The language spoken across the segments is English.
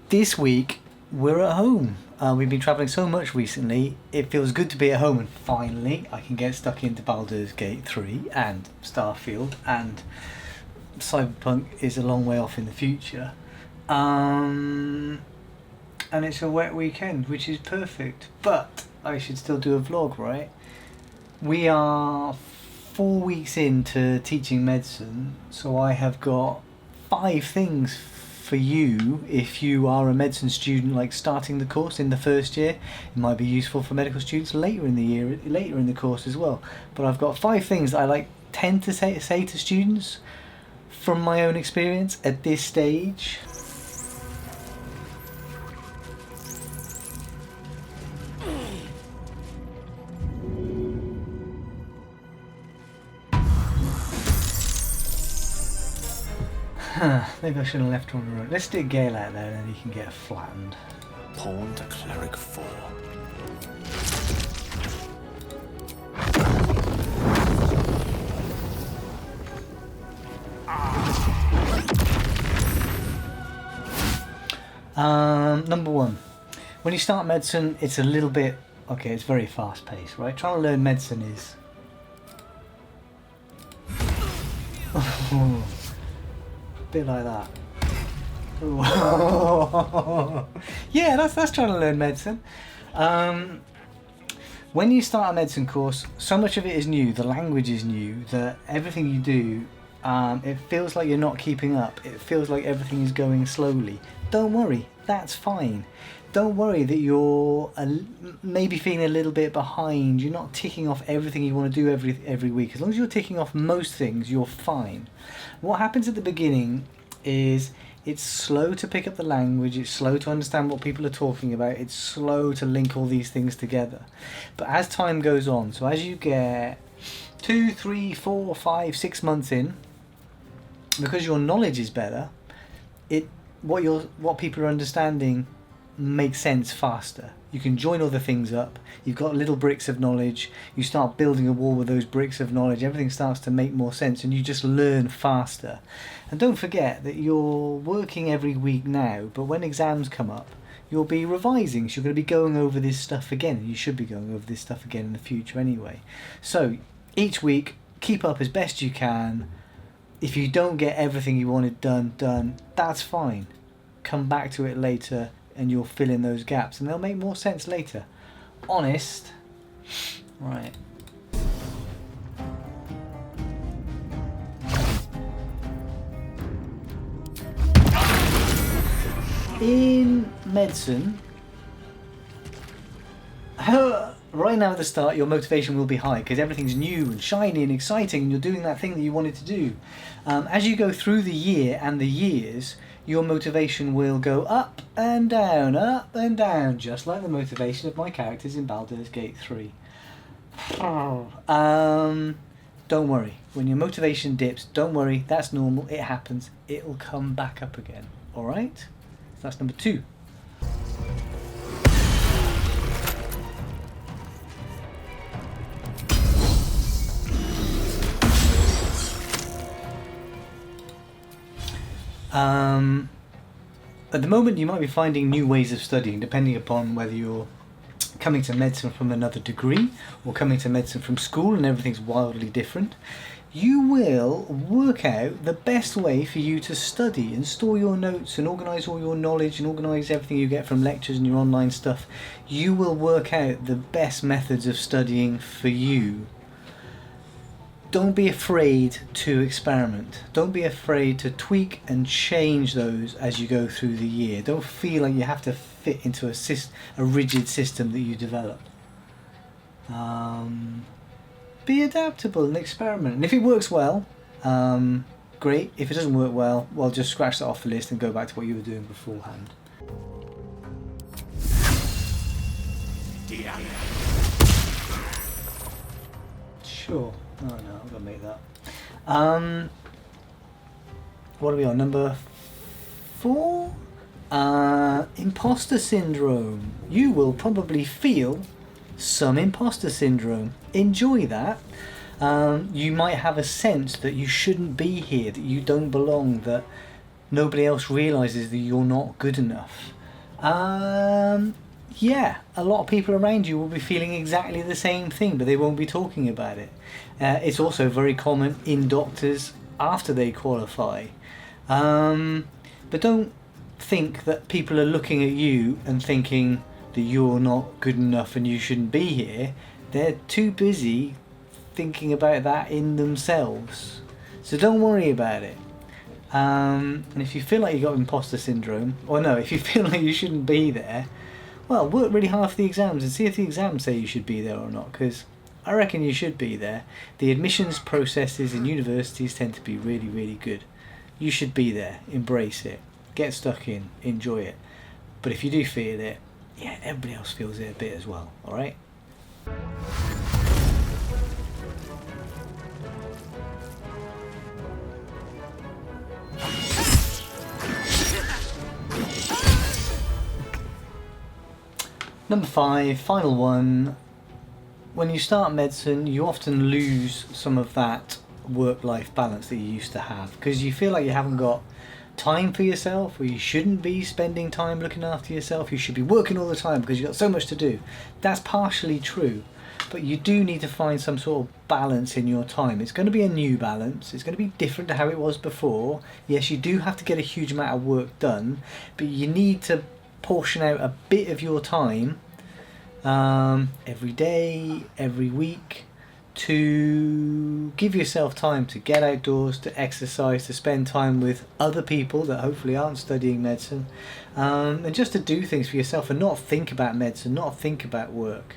This week we're at home. We've been travelling so much recently, it feels good to be at home, and finally I can get stuck into Baldur's Gate 3 and Starfield, and Cyberpunk is a long way off in the future. And it's a wet weekend, which is perfect, but I should still do a vlog, right? We are 4 weeks into teaching medicine, so I have got 5 things for you if you are a medicine student, like starting the course in the first year. It might be useful for medical students later in the year, later in the course as well. But I've got 5 things that I tend to say to students from my own experience at this stage. Maybe I shouldn't have left her on the road. Let's stick Gale out there and then he can get flattened. Pawn to Cleric 4. Number 1. When you start medicine, it's a little bit... Okay, it's very fast paced, right? Trying to learn medicine is... bit like that. Yeah, that's trying to learn medicine. When you start a medicine course, so much of it is new. The language is new. Everything you do, it feels like you're not keeping up. It feels like everything is going slowly. Don't worry, that's fine. Don't worry that you're maybe feeling a little bit behind. You're not ticking off everything you want to do every week. As long as you're ticking off most things, you're fine. What happens at the beginning is it's slow to pick up the language, it's slow to understand what people are talking about, it's slow to link all these things together. But as time goes on, so as you get 2, 3, 4, 5, 6 months in, because your knowledge is better, what people are understanding makes sense faster. You can join other things up, you've got little bricks of knowledge, you start building a wall with those bricks of knowledge, everything starts to make more sense and you just learn faster. And don't forget that you're working every week now, but when exams come up, you'll be revising, so you're going to be going over this stuff again, and you should be going over this stuff again in the future anyway. So each week, keep up as best you can. If you don't get everything you wanted done, that's fine. Come back to it later and you'll fill in those gaps and they'll make more sense later. Honest. Right. In medicine, right now at the start your motivation will be high because everything's new and shiny and exciting and you're doing that thing that you wanted to do. As you go through the year and the years, your motivation will go up and down, just like the motivation of my characters in Baldur's Gate 3. Don't worry, when your motivation dips, don't worry, that's normal, it happens, it'll come back up again, alright? So that's number 2. At the moment you might be finding new ways of studying depending upon whether you're coming to medicine from another degree or coming to medicine from school and everything's wildly different. You will work out the best way for you to study and store your notes and organise all your knowledge and organise everything you get from lectures and your online stuff. You will work out the best methods of studying for you. Don't be afraid to experiment. Don't be afraid to tweak and change those as you go through the year. Don't feel like you have to fit into a rigid system that you developed. Be adaptable and experiment. And if it works well, great. If it doesn't work well, just scratch that off the list and go back to what you were doing beforehand. Sure. Oh no, I'm gonna make that. What are we on? Number 4? Imposter syndrome. You will probably feel some imposter syndrome. Enjoy that. You might have a sense that you shouldn't be here, that you don't belong, that nobody else realises that you're not good enough. Yeah, a lot of people around you will be feeling exactly the same thing, but they won't be talking about it. It's also very common in doctors after they qualify. But don't think that people are looking at you and thinking that you're not good enough and you shouldn't be here. They're too busy thinking about that in themselves. So don't worry about it. And if you feel like you've got imposter syndrome, or no, if you feel like you shouldn't be there, well, work really hard for the exams and see if the exams say you should be there or not, because I reckon you should be there. The admissions processes in universities tend to be really, really good. You should be there, embrace it, get stuck in, enjoy it. But if you do feel it, yeah, everybody else feels it a bit as well, alright? Number 5, final one. When you start medicine, you often lose some of that work-life balance that you used to have because you feel like you haven't got time for yourself, or you shouldn't be spending time looking after yourself. You should be working all the time because you've got so much to do. That's partially true, but you do need to find some sort of balance in your time. It's going to be a new balance. It's going to be different to how it was before. Yes, you do have to get a huge amount of work done, but you need to portion out a bit of your time every day, every week, to give yourself time to get outdoors, to exercise, to spend time with other people that hopefully aren't studying medicine, and just to do things for yourself and not think about medicine, not think about work.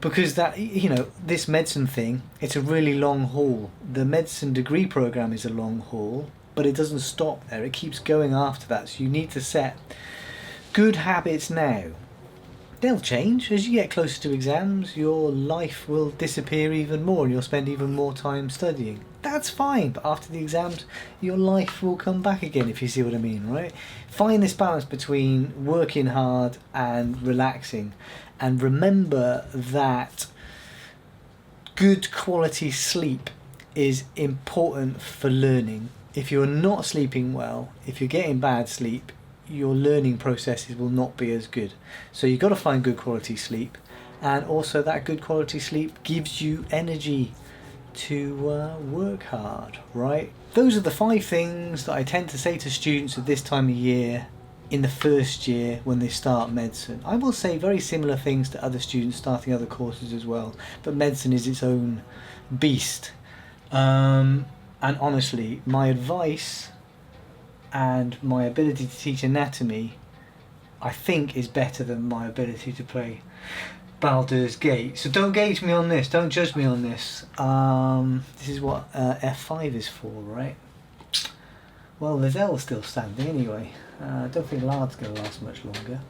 Because that, you know, this medicine thing, it's a really long haul. The medicine degree program is a long haul, but it doesn't stop there. It keeps going after that. So you need to set good habits now. They'll change as you get closer to exams. Your life will disappear even more and you'll spend even more time studying. That's fine, but after the exams your life will come back again, if you see what I mean, right? Find this balance between working hard and relaxing, and remember that good quality sleep is important for learning. If you're not sleeping well, if you're getting bad sleep, your learning processes will not be as good. So you've got to find good quality sleep, and also that good quality sleep gives you energy to work hard, right? Those are the 5 things that I tend to say to students at this time of year in the first year when they start medicine. I will say very similar things to other students starting other courses as well, but medicine is its own beast. And honestly, my advice and my ability to teach anatomy, I think, is better than my ability to play Baldur's Gate. So don't gauge me on this, don't judge me on this. This is what F5 is for, right? Well, there's L still standing anyway. I don't think Lard's going to last much longer.